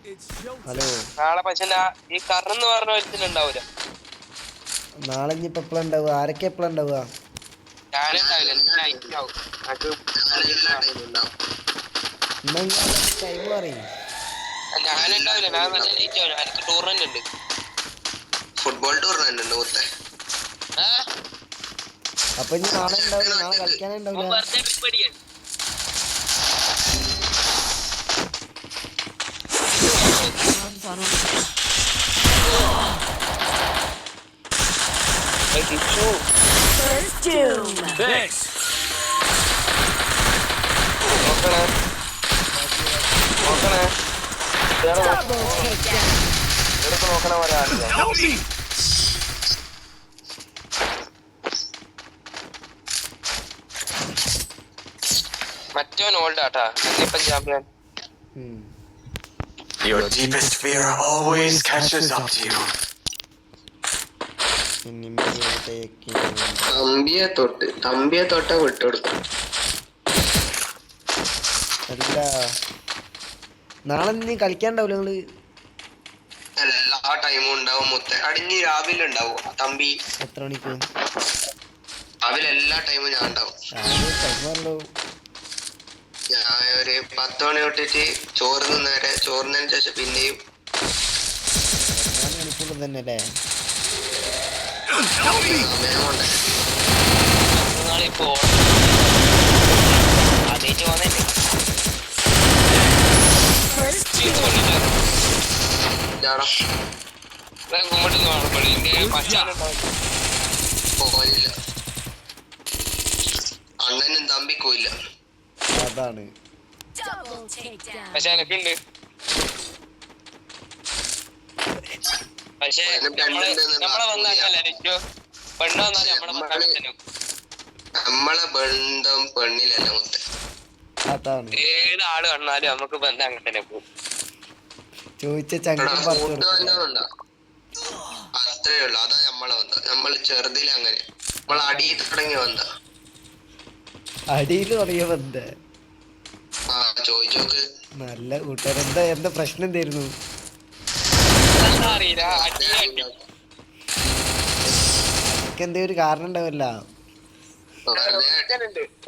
Hello നാളെ പക്ഷെ ഈ കറന്ന് പറഞ്ഞ ഒരുത്തിനുണ്ടാവൂല. നാളെ ഇനിയിപ്പോ എപ്പോഴാ ഉണ്ടാവുക? ആരൊക്കെ എപ്പോഴാ ഉണ്ടാവുക? ഞാനുണ്ടാവില്ല, നൈറ്റ് ആവും. ടൈം പറയും. ഞാനുണ്ടാവില്ല, ഞാൻ നല്ല നൈറ്റ് ആവും. എനിക്ക് ടൂർണമെന്റ് ഉണ്ട്, ഫുട്ബോൾ ടൂർണമെന്റ് ഉണ്ട് മൊത്തം. അപ്പൊ ഇനി നാളെ ഉണ്ടാവില്ല, നാളെ കളിക്കാനേ ഉണ്ടാവില്ല. വെറുതെ ട്രിപ്പ് അടിക്കാൻ. നോക്കണ പോലെ മറ്റവൻ ഓൾഡ് ആട്ടാ, അന്നിപ്പം champion. Your deepest fear always catches up to you. തമ്പിയെ തൊട്ട വിട്ടുകൊടുക്കും. അല്ല നാളെ നീ കളിക്കാണ്ടാവില്ല നിങ്ങള്? എല്ലാ ടൈമും ഉണ്ടാവും മൊത്തം. അടിഞ്ഞ് രാവിലെ ഉണ്ടാവും തമ്പി. എത്ര മണിക്ക്? രാവിലെ എല്ലാ ടൈമും ഞാൻ ഉണ്ടാവും. ഞാൻ ഒരു 10 മണി തൊട്ടിട്ട് ചോറിനതിന് ശേഷം പിന്നെയും 14 മണിക്കൂർ തന്നെ അല്ലേ? സമയമുണ്ട്. പോയില്ല, അണ്ണനും തമ്പിക്കൂല്ല. അതാണ് പക്ഷെ എനക്കുണ്ട്. പക്ഷെ നമ്മളെ വന്നല്ല പെണ്ണ് വന്നാലും നമ്മളെ ബന്ധം പെണ്ണിലല്ല മൊത്തം. അതാണ് ഏത് ആള് വന്നാലും നമുക്ക് ബന്ധം അങ്ങനെ തന്നെ പോകും. ചോദിച്ച അത്രേ ഉള്ളു. അതാ നമ്മളെ വന്ന. നമ്മള് ചെറുതില് അങ്ങനെ നമ്മള് അടിയിൽ തുടങ്ങി വന്ന. അടിയിൽ തുടങ്ങിയ ബന്ധ. ചോദിച്ചോക്ക്. നല്ല കൂട്ടുകാർ. എന്താ പ്രശ്നം എന്തായിരുന്നു? എന്തേ ഒരു കാരണം ഉണ്ടാവല്ല.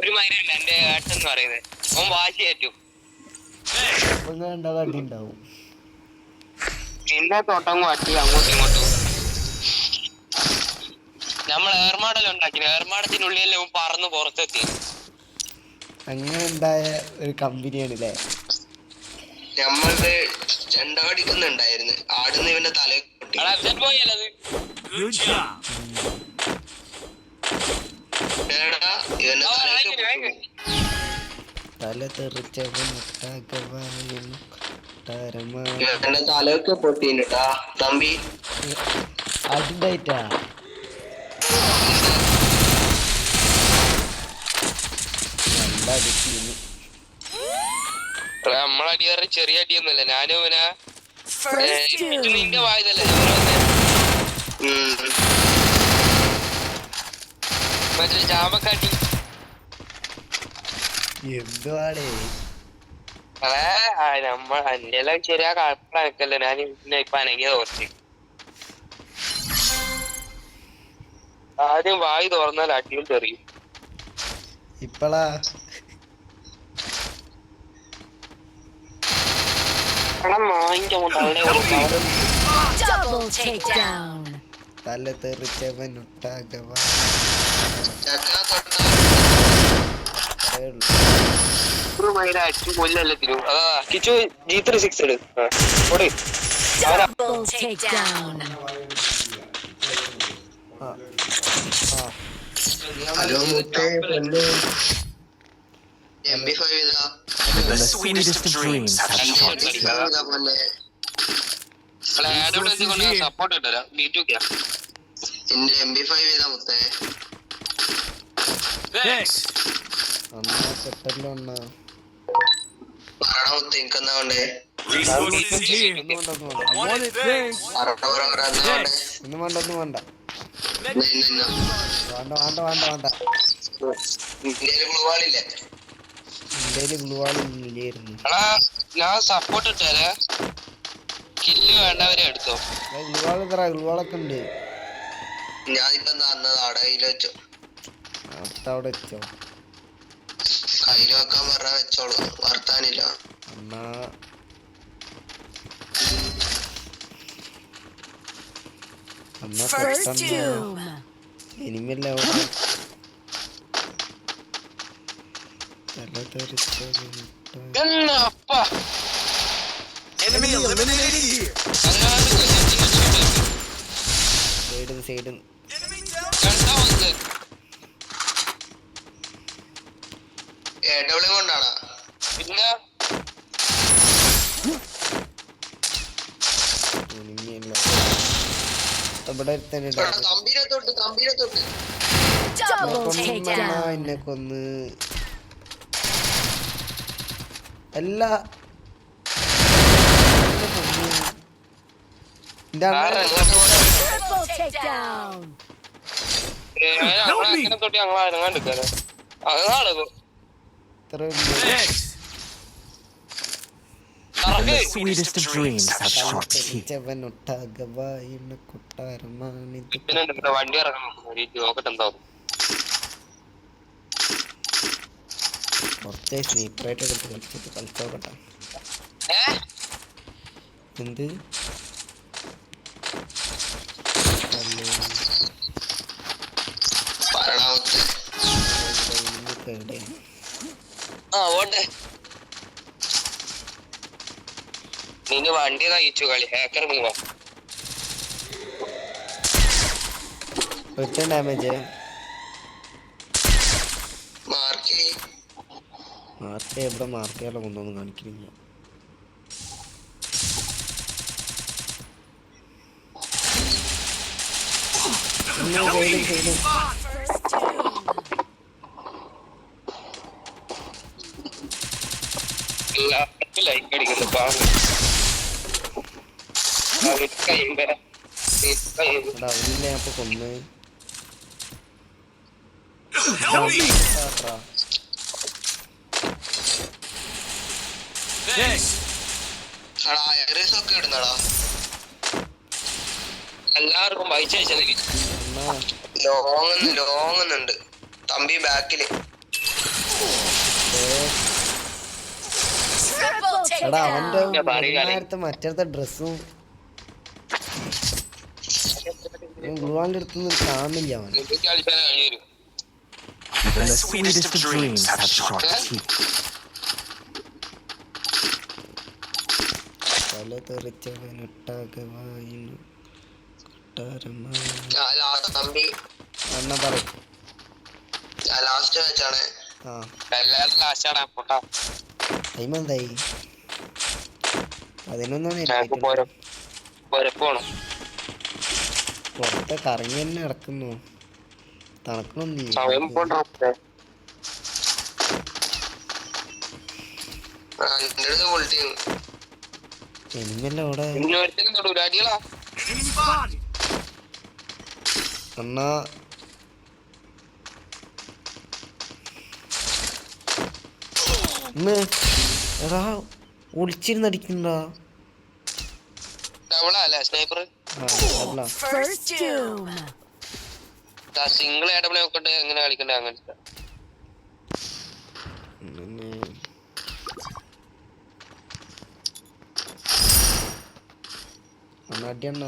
ഒരു മൈനുണ്ട് എന്റെ ഏട്ടെന്ന് പറയുന്നത്, അവൻ വാശി കയറ്റും. അടി ഉണ്ടാവും. പിന്നെ തൊട്ടങ്ങും അടി അങ്ങോട്ടും ഇങ്ങോട്ടും. നമ്മൾ ഏർമാടൽ ഉണ്ടാക്കി, ഏർമാടത്തിനുള്ളിലെല്ലാം പറന്ന് പുറത്തെത്തി. അങ്ങനെ ഉണ്ടായ ഒരു കമ്പനിയാണല്ലേ നമ്മളുടെ ചെണ്ടടിക്കുന്നുണ്ടായിരുന്നു. ആടുന്ന് ഇവന്റെ തലയിൽ പോയല്ലത്. തല തെറിച്ചവൻ ഇവന്റെ തലയൊക്കെ പൊട്ടീട്ടാ തമ്പി. അടിണ്ടായിട്ടാ നല്ല അടിക്കുന്നു. നമ്മളടി പറഞ്ഞ ചെറിയ അടിയൊന്നുമല്ല. ഞാനും ഇവനെ നിന്റെ വായതല്ലേ മറ്റേ ജാമക്കാട്ടി എന്തുവാടേ നമ്മ എല്ലാം ചെറിയ കഴപ്പണക്കല്ലോ. ഞാൻ ഇപ്പൊ അനങ്ങിയത് കുറച്ച്. ആദ്യം വായി തുറന്നാൽ അടിയും തെറിയും. ഇപ്പളാ തല തെറിച്ചവൻ ഒട്ടാകവ. കൊല്ലല്ലേ തിരു. അതാ കിച്ചു G36 എടു. ഹലോ മുത്തേ പൊന്നു. MP5 ഇതാ. The sweetest of dreams have haunted you. Support ഇട്ടരാ B2K. എന്റെ MP5 ഇതാ മുത്തേ. പെട്ടല്ലോ അണ്ണ. പറയണ മുത്തേ എനിക്കെന്നാ വേണ്ടേ? ഒന്നും വേണ്ട വേണ്ട. ഞാൻ സപ്പോർട്ട് ഇട്ടേ. കില്ല് വേണ്ടവരെ എടുത്തോ. ഗ്ലൂവാളൊക്കെ ഉണ്ട്. ഞാനിപ്പോ അന്നത് അടയിൽ വെച്ചു. അവിടെ വെച്ചോ. കയ്യിൽ വെക്കാൻ പറഞ്ഞ വെച്ചോളൂ, വർത്താനില്ല. എന്നാ ഇനിമല്ല Enemy eliminated here. സൈഡ് ഡബിളും കൊണ്ടാണ്. പിന്നെ ഇവിടെ തന്നെ തമ്പീനെ തൊട്ട് എന്നെ കൊന്ന് എല്ലാ തൊട്ട് ഞങ്ങൾ ഇറങ്ങാണ്ടിരിക്കാറ്. അതാണ് The sweetest of dreams have short teeth. വണ്ടി ഇറങ്ങണം നോക്കട്ടെ എന്താവും. കുറച്ച് സ്നീപ്പറായിട്ട് എടുത്ത് കളിച്ചോക്കട്ടെ. എന്ത് നിന്റെ വണ്ടി നയിച്ചു കളി ഹാക്കർ പോവാ. ഒറ്റ ഡാമേജ് മാർക്ക് എവിടെ മാർക്ക് ചെയ്യാനുള്ള കൊണ്ടൊന്നും കാണിക്കുന്നില്ല. ലൈക്ക് അടിക്കുന്നു അപ്പൊ കൊന്ന് ഒക്കെ ഇടുന്നടാ. എല്ലാവർക്കും വായിച്ചു ലോങ്ങുന്നുണ്ട് തമ്പി ബാക്കില്. എടാ അവന്റെ മറ്റേ ഡ്രസ്സും ഗ്ലൂവാളിന്റെ അടുത്തൊന്നും കാണുന്നില്ല അവൻ. The sweetest of dreams have short teeth. തല തെറിച്ചവനൊട്ടാകെ വായിന്നു തമ്പി അണ്ണ പറയും. ലാസ്റ്റ് വെച്ചാണ്. ടൈം എന്തായി? 11 പുറത്തെ കറങ്ങി തന്നെ നടക്കുന്നു. തണുക്കണൊന്നും എനിമല്ല അവിടെ. അണ്ണാ എടാ ഒളിച്ചിരുന്നടിക്കണ്ടാ. സിംഗിൾ ആയിട്ട് നോക്കട്ടെ എങ്ങനെ കളിക്കണ്ടേ അങ്ങനത്തെ. അടിയണ്ണ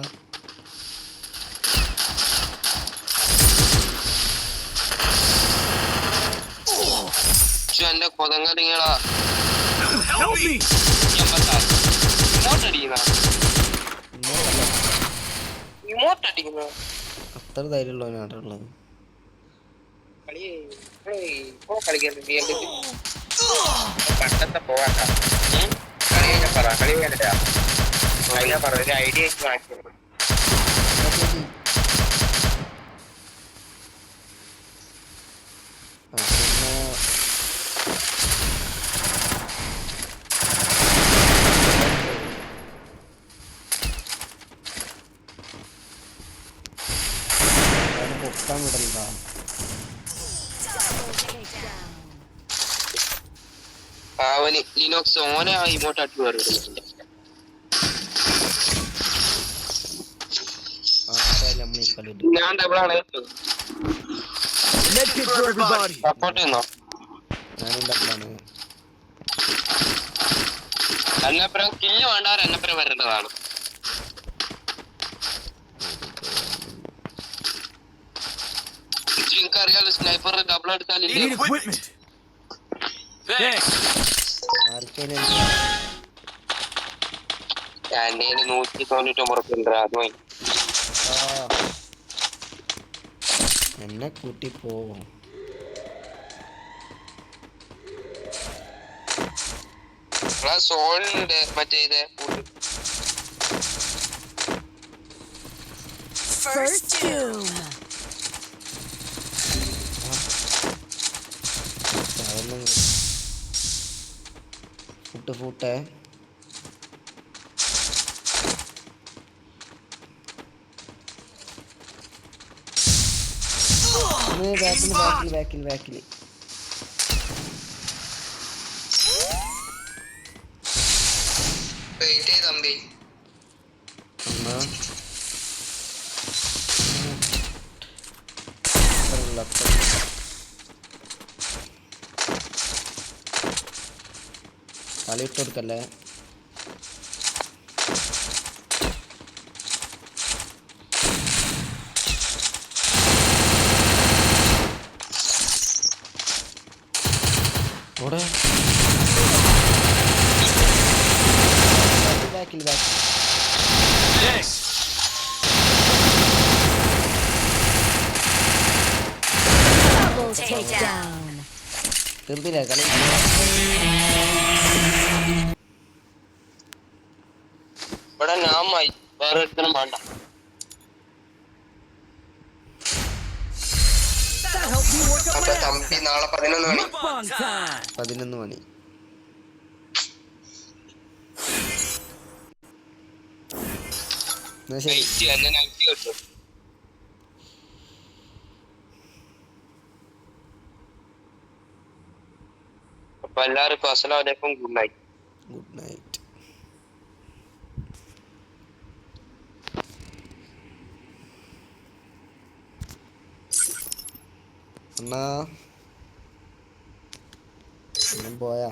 എന്റെ കൊതങ്ങടിങ്ങളാ അത്ര ധൈര്യമുള്ള നാട്ടുള്ളത്. പണ്ടത്തെ പോവാട്ട കളി പറ കളി വേണ്ട പറ ഒരു ഐഡിയ മാറ്റി. പൊക്കാൻ വിടണ്ട. അവന് ലിനോക്സ് ഓനെ ഇമോട്ട് ആക്കി വരുന്നുണ്ട്. കാലിട്ട് ഞാൻ ഡബിളാണ് Medkit for everybody. സപ്പോർട്ട് ചെയ്യുന്നോ ഞാനും ഡബിളാണ്. എന്നപ്പുറം കില്ല് വേണ്ടവർ എന്നപ്പുറം വരേണ്ടതാണ്. നിങ്ങൾക്ക് അറിയാലോ സ്നൈപ്പർ ഡബിൾ എടുത്താലില്ലേ. Need equipment. Thanks. ആർക്കേലും എന്റെ 199 അത് പോയി. എന്നെ കൂട്ടി പോവും. സോളിന്റെ മറ്റേ ഇത് First doom. ഫുട്ട് ബാക്കിൽ വെയിറ്റ് ചെയ്ത് തമ്പി. കളിയിട്ട് കൊടുക്കല്ലേ. ഓടെ ബാക്കിൽ Thanks. Double takedown. തീർത്തില്ലേ കളി? ഇവിടെ നാമായി വേറെ എടുക്കണം വേണ്ട. അപ്പൊ തമ്പി നാളെ 11 മണി. 11 മണി. എന്നാ ശരി. എന്നെ നൈറ്റ് കിട്ടും. അപ്പൊ എല്ലാവർക്കും അസ്സലാമലൈക്കും, ഗുഡ് നൈറ്റ്. Good night. അണ്ണാ പോയാ